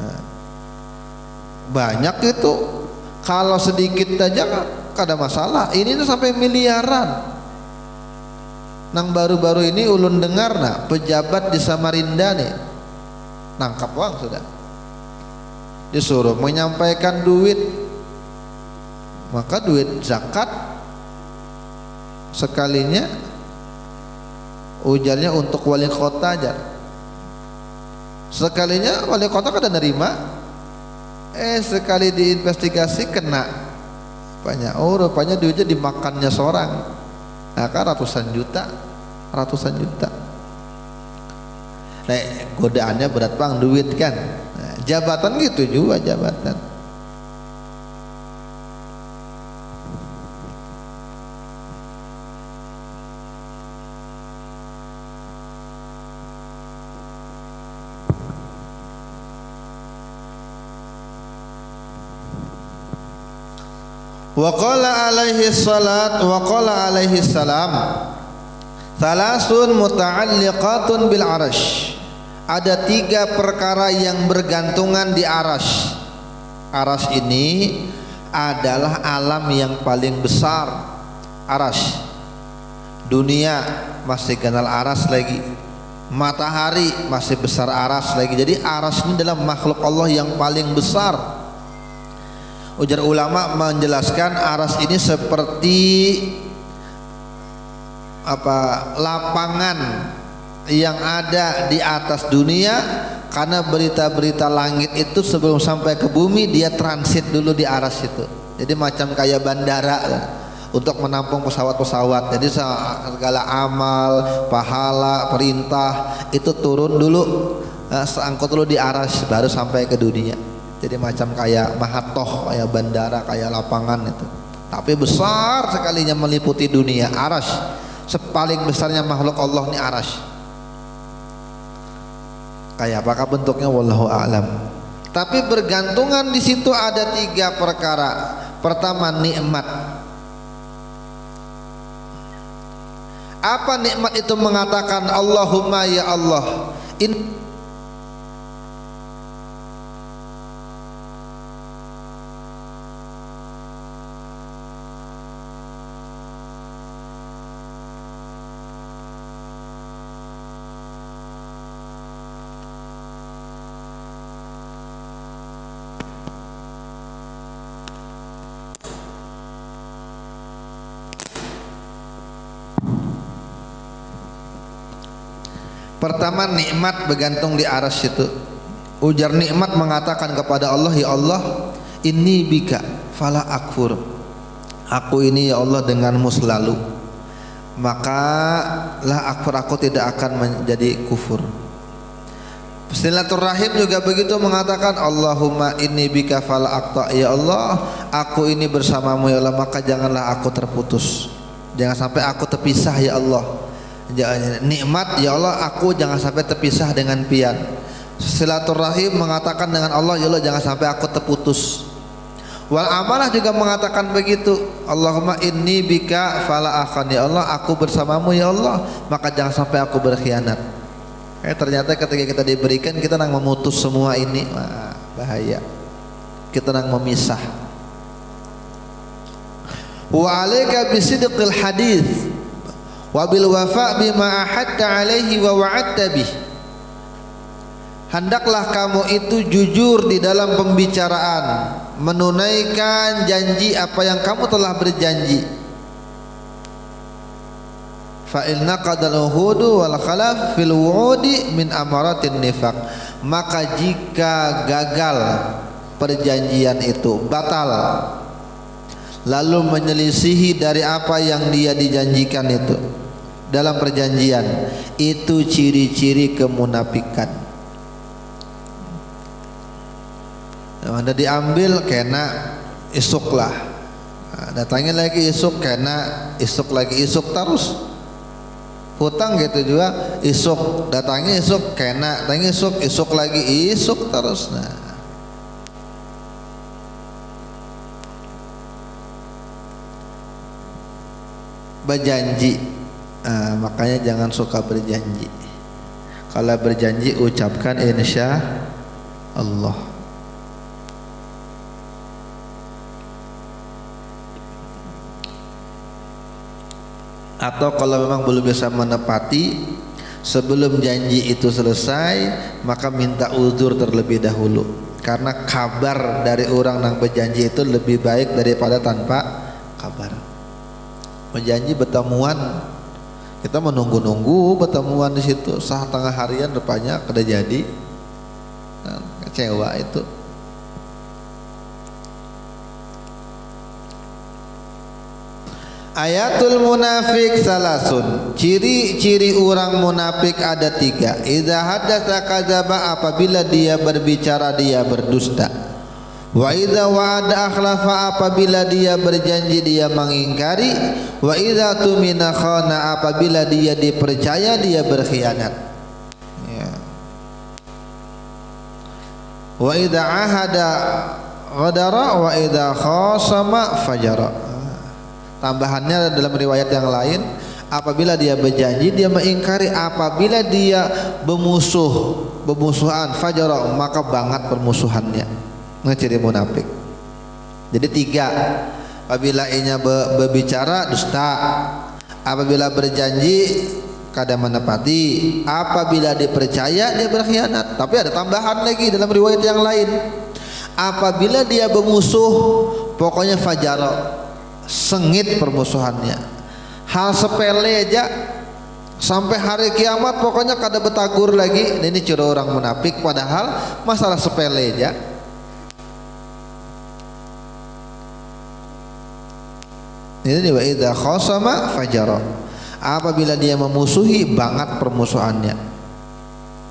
Nah, banyak itu kalau sedikit aja kada masalah. Ini tuh sampai miliaran. Nang baru-baru ini ulun dengar pejabat di Samarinda nih nangkap uang sudah. Disuruh menyampaikan duit. Maka duit zakat sekalinya ujarnya untuk wali kota aja. Sekalinya wali kota kada nerima. Sekali diinvestigasi kena banyak. Oh rupanya duitnya dimakannya seorang. Nah kan ratusan juta. Nah godaannya berat bang, duit kan. Nah, jabatan gitu juga jabatan. Wa qala alaihi salam thalathun muta'alliqatun bil arash Ada 3 perkara yang bergantungan di arasy. Arasy ini adalah alam yang paling besar. Arasy. Dunia masih kenal arasy lagi. Matahari masih besar arasy lagi. Jadi arasy ini adalah makhluk Allah yang paling besar. Ujar ulama menjelaskan arasy ini seperti lapangan yang ada di atas dunia, karena berita-berita langit itu sebelum sampai ke bumi dia transit dulu di arasy itu. Jadi macam kayak bandara untuk menampung pesawat-pesawat. Jadi segala amal, pahala, perintah itu turun dulu, seangkut dulu di arasy baru sampai ke dunia. Jadi macam kayak mahatoh, kayak bandara, kayak lapangan itu. Tapi besar sekalinya meliputi dunia. Arasy sepaling besarnya makhluk Allah ini arasy. Kayak apakah bentuknya wallahu a'lam. Tapi bergantungan di situ ada 3 perkara. Pertama, nikmat. Apa nikmat itu? Mengatakan Allahumma ya Allah, pertama nikmat bergantung di arasy itu. Ujar nikmat mengatakan kepada Allah, ya Allah, inni bika fala akfur. Aku ini ya Allah denganmu selalu, maka lah akfur, aku tidak akan menjadi kufur. Silaturahim juga begitu, mengatakan Allahumma inni bika fala aqta. Ya Allah, aku ini bersamamu ya Allah, maka janganlah aku terputus, jangan sampai aku terpisah ya Allah. Nikmat ya Allah, aku jangan sampai terpisah dengan pian. Silaturahim mengatakan dengan Allah, ya Allah jangan sampai aku terputus. Wal amalah juga mengatakan begitu, Allahumma inni bika fala akhan. Ya Allah, aku bersamamu ya Allah, maka jangan sampai aku berkhianat. Ternyata ketika kita diberikan, kita nang memutus semua ini. Wah, bahaya. Kita nang memisah. Wa alaika bisidqil hadits wa bil wafa bima ahadta alaihi wa wa'adta bih. Hendaklah kamu itu jujur di dalam pembicaraan, menunaikan janji apa yang kamu telah berjanji. Fa inna qadal uhudu wal khalaf fil wu'udi min amaratin nifaq. Maka jika gagal perjanjian itu, batal, lalu menyelisihi dari apa yang dia dijanjikan itu dalam perjanjian, itu ciri-ciri kemunafikan. Anda diambil kena isuklah, datangnya lagi isuk, kena isuk lagi, isuk terus. Hutang gitu juga, isuk, datangnya isuk, kena, datangnya isuk lagi, isuk terus. Nah, berjanji, makanya jangan suka berjanji. Kalau berjanji ucapkan insya Allah. Atau kalau memang belum bisa menepati, sebelum janji itu selesai, maka minta uzur terlebih dahulu. Karena kabar dari orang yang berjanji itu lebih baik daripada tanpa kabar. Berjanji bertemuan, kita menunggu-nunggu bertemuan di situ, setengah harian rupanya kada jadi, nah, kecewa itu. Ayatul munafik salasun. Ciri-ciri orang munafik ada 3. Idza hadatsa kadzaba, apabila dia berbicara dia berdusta. Wa idza wa'ada akhlafa, apabila dia berjanji dia mengingkari. Wa idza tumina khana, apabila dia dipercaya dia berkhianat. Ya. Wa idza ahada ghadara wa idza khasama fajara. Tambahannya dalam riwayat yang lain, apabila dia berjanji dia mengingkari, apabila dia bermusuhan fajara maka banget permusuhannya. Nah ciri munafik. Jadi 3, apabila ianya berbicara dusta, apabila berjanji kada menepati, apabila dipercaya dia berkhianat. Tapi ada tambahan lagi dalam riwayat yang lain, apabila dia bermusuh pokoknya fajara, sengit permusuhannya. Hal sepele aja sampai hari kiamat pokoknya kada betagur lagi. Nah, ini ciri orang munafik, padahal masalah sepele aja. Ini wa idza khasama fajara, apabila dia memusuhi banget permusuhannya.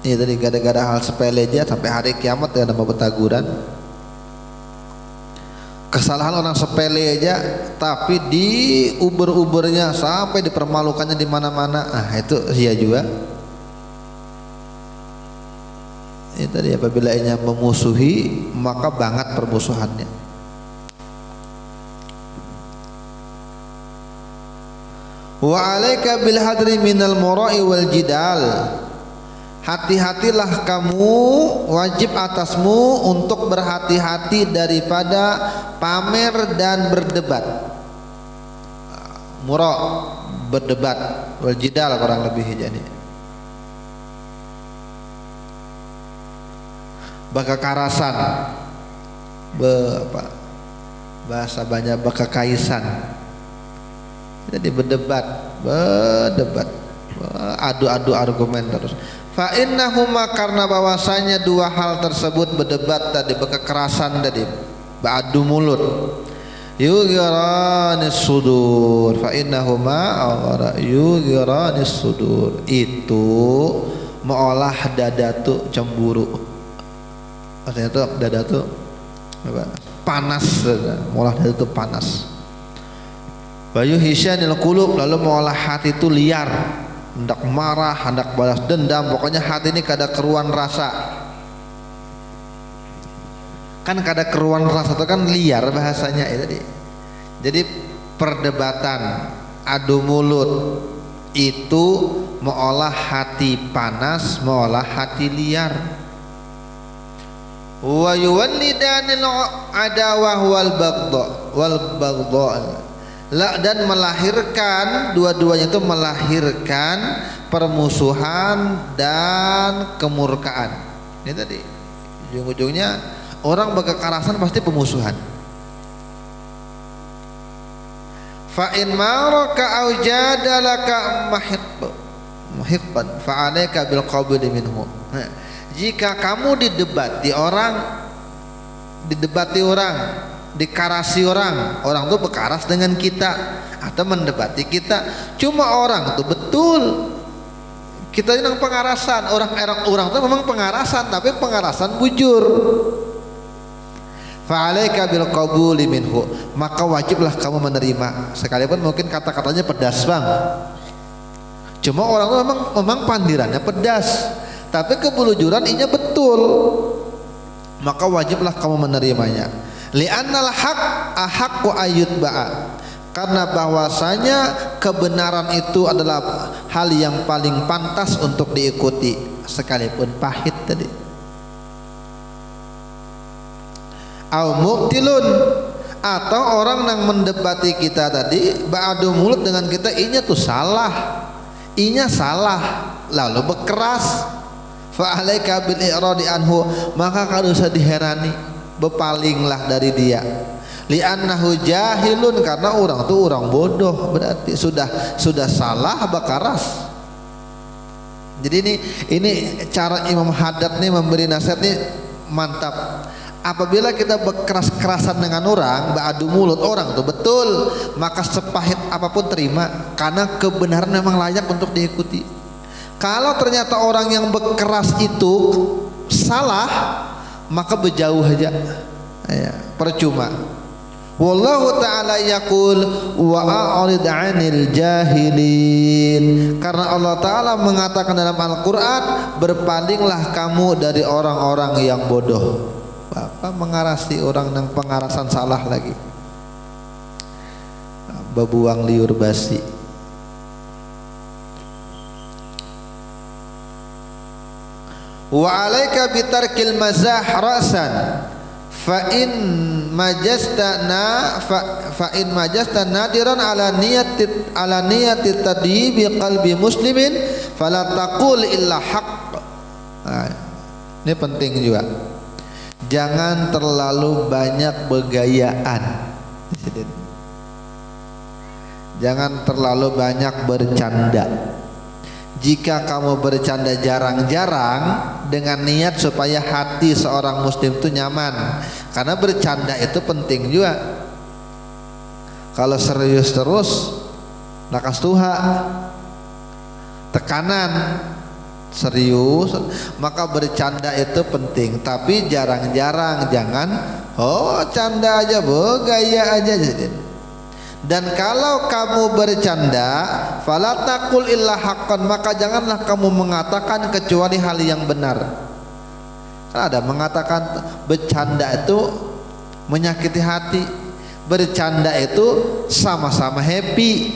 Ini tadi gara-gara hal sepele aja sampai hari kiamat tidak ada betaguran. Kesalahan orang sepele aja tapi di uber-ubernya sampai dipermalukannya di mana-mana. Ah itu sia juga. Ini tadi apabila ia memusuhi maka banget permusuhannya. Wa alaika bil hadri minal mura'i wal jidal, hati-hatilah kamu, wajib atasmu untuk berhati-hati daripada pamer dan berdebat. Mura' berdebat, wal jidal kurang lebih jadi bakakarasan, bahasa banyak bakakaisan. Jadi berdebat, adu-adu argumen terus. Fa innahuma, karena bahwasanya 2 hal tersebut berdebat tadi, berkekerasan tadi, beradu mulut, yughiranis sudur. Fa innahuma yughiranis sudur, itu meolah dada tuh cemburu. Maksudnya tuh dada tuh apa? Panas, meolah dada tuh panas. Bayu hisyanil qulub, lalu mengolah hati itu liar, hendak marah, hendak balas dendam, pokoknya hati ini kada keruan rasa. Kan kada keruan rasa itu kan liar bahasanya itu tadi. Jadi perdebatan, adu mulut itu mengolah hati panas, mengolah hati liar. Wa yuwallidanil adawah wal baghdha, dan melahirkan, dua-duanya itu melahirkan permusuhan dan kemurkaan. Ini tadi ujung-ujungnya orang berkekerasan pasti pemusuhan. Fa in maraka au jadalaka muhiqqan fa alayka bil qabli minhu. Jika kamu didebati orang, dikarasi orang tuh berkaras dengan kita atau mendebati kita, cuma orang tuh betul kita ini pengarasan, orang tuh memang pengarasan, tapi pengarasan bujur. Fa'alaika bil qabuli minhu, maka wajiblah kamu menerima, sekalipun mungkin kata-katanya pedas bang, cuma orang tuh memang pandirannya pedas, tapi kebujuran inya betul, maka wajiblah kamu menerimanya. Li'annal haq ahaqqu ayyutba'a, karena bahwasanya kebenaran itu adalah hal yang paling pantas untuk diikuti sekalipun pahit tadi. Au muqtilun, atau orang yang mendebati kita tadi ba'adu mulut dengan kita, inya tuh salah, lalu berkeras. Fa alaika bil i'radi anhu, maka kada usah diherani, berpalinglah dari dia. Li'annahu jahilun, karena orang itu orang bodoh, berarti sudah salah bakaras. Jadi ini cara Imam Haddad nih memberi nasihat nih mantap. Apabila kita berkeras-kerasan dengan orang, beradu mulut orang tuh betul, maka sepahit apapun terima, karena kebenaran memang layak untuk diikuti. Kalau ternyata orang yang berkeras itu salah, maka berjauh aja, ya, percuma. Wallahu ta'ala yaqul wa a'rid 'anil jahilin, karena Allah ta'ala mengatakan dalam Al-Quran, berpalinglah kamu dari orang-orang yang bodoh. Bapak mengarasi orang yang pengarasan salah lagi, bebuang liur basi. Wa alaika bitarkil mazah ra'san fa in majasta nadiran ala niyati tadibi qalbi muslimin fala taqul illa haqq. Nah, ini penting juga. Jangan terlalu banyak bergayaan. Jangan terlalu banyak bercanda. Jika kamu bercanda jarang-jarang dengan niat supaya hati seorang muslim itu nyaman, karena bercanda itu penting juga. Kalau serius terus lakas tuha, tekanan serius, maka bercanda itu penting, tapi jarang-jarang. Jangan canda aja, bergaya aja. Dan kalau kamu bercanda, fala taqul illa haqqan, maka janganlah kamu mengatakan kecuali hal yang benar. Karena ada mengatakan bercanda itu menyakiti hati, bercanda itu sama-sama happy.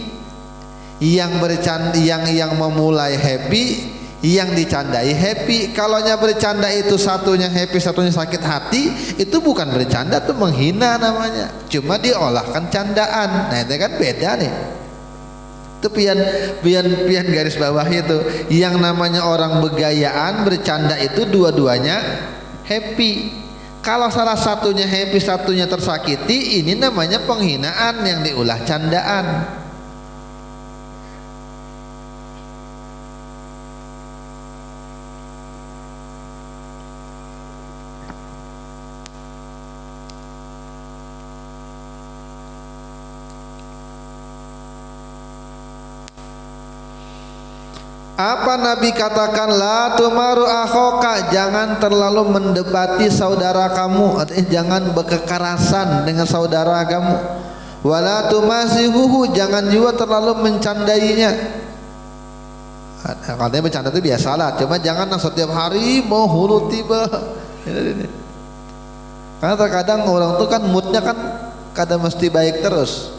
Yang bercanda, yang memulai happy, yang dicandai happy. Kalaunya bercanda itu satunya happy, satunya sakit hati, itu bukan bercanda, itu menghina namanya. Cuma diolahkan candaan. Nah itu kan beda nih. Itu pian garis bawah itu. Yang namanya orang begayaan bercanda itu dua-duanya happy. Kalau salah satunya happy, satunya tersakiti, ini namanya penghinaan yang diulah candaan. Apa Nabi katakan, la tumaru akhoka, jangan terlalu mendebati saudara kamu, artinya jangan berkekerasan dengan saudara kamu. Wala tumasihuhu, jangan juga terlalu mencandainya. Katanya bercanda itu biasalah, cuma jangan setiap hari mau hulu tiba. Karena terkadang orang itu kan moodnya kan kadang mesti baik terus.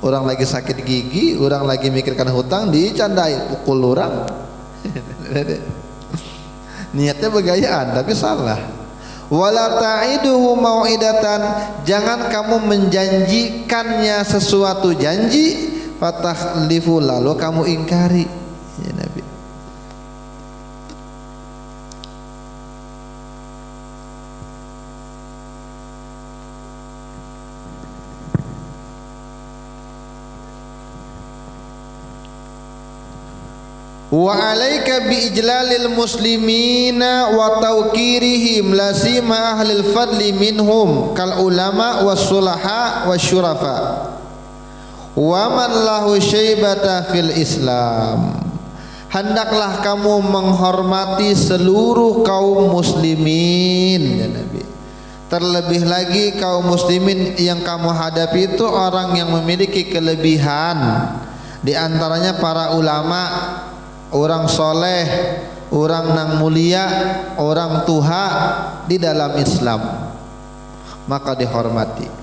Orang lagi sakit gigi, orang lagi mikirkan hutang, dicandai, pukul orang. Niatnya bergayaan tapi salah. Wala ta'iduhu mau'idatan, jangan kamu menjanjikannya sesuatu janji, fatahlifu, lalu kamu ingkari. Ya Nabi. Wa alaika bi ijlalil muslimina wa tawqirihim lazima ahlil fadli minhum kal ulama was sulaha was syurafa wa man lahu syaibata fil Islam. Hendaklah kamu menghormati seluruh kaum muslimin, ya Nabi. Terlebih lagi kaum muslimin yang kamu hadapi itu orang yang memiliki kelebihan, di antaranya para ulama, orang soleh, orang nang mulia, orang tuha di dalam Islam, maka dihormati.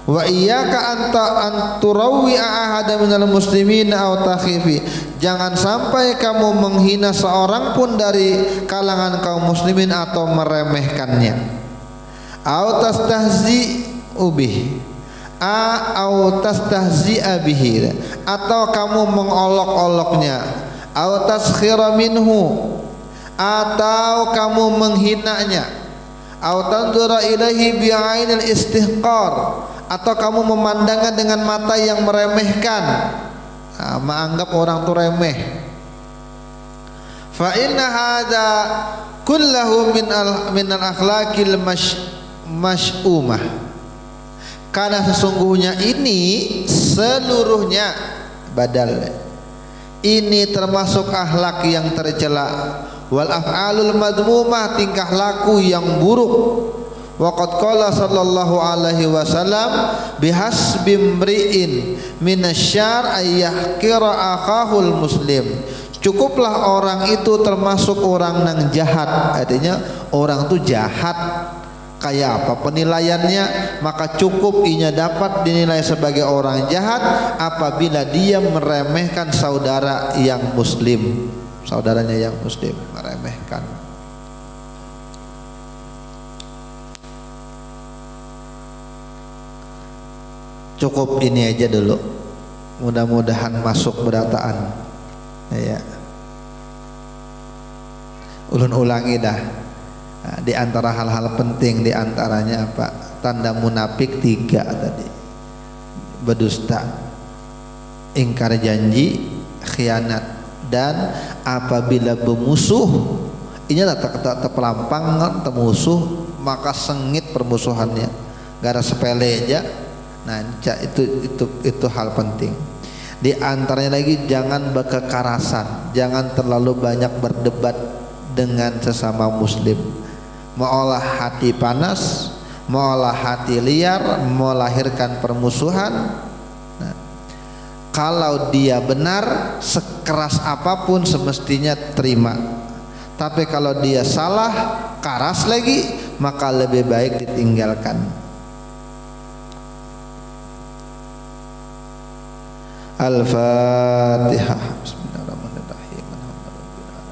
Wa iyyaka an turawwi ahada minal muslimin aw takhifi, jangan sampai kamu menghina seorang pun dari kalangan kaum muslimin atau meremehkannya. Aw tastahzi'u bihi, au tastahzi'a bihi, atau kamu mengolok-oloknya, au taskhira minhu, atau kamu menghinanya, au tanzura ilaihi bi'ainil istihqar, atau kamu memandangnya dengan mata yang meremehkan, menganggap orang itu remeh. Fa inna hadza kullahu min al-akhlaqil masy'umah, karena sesungguhnya ini seluruhnya badal, ini termasuk akhlak yang tercela, wal af'alul madmumah, tingkah laku yang buruk. Waqad qala sallallahu alaihi wasallam bihasbi mri'in minasyar ayyahkira akhahul muslim, cukuplah orang itu termasuk orang yang jahat, artinya orang itu jahat. Kayak apa penilaiannya? Maka cukup inya dapat dinilai sebagai orang jahat apabila dia meremehkan saudara yang muslim. saudaranya yang muslim, meremehkan. Cukup ini aja dulu, mudah-mudahan masuk berataan ya. Ulun ulangi dah. Nah, di antara hal-hal penting, di antaranya apa? Tanda munafik 3 tadi: berdusta, ingkar janji, khianat, dan apabila bermusuh, ini tak terpelampang termusuh, maka sengit permusuhannya, gara sepele aja. Nah, itu hal penting. Di antaranya lagi, jangan berkekerasan, jangan terlalu banyak berdebat dengan sesama muslim, mengolah hati panas, mengolah hati liar, melahirkan permusuhan. Nah, kalau dia benar, sekeras apapun semestinya terima. Tapi kalau dia salah, keras lagi, maka lebih baik ditinggalkan. Al-Fatihah. Bismillahirrahmanirrahim. Alhamdulillah.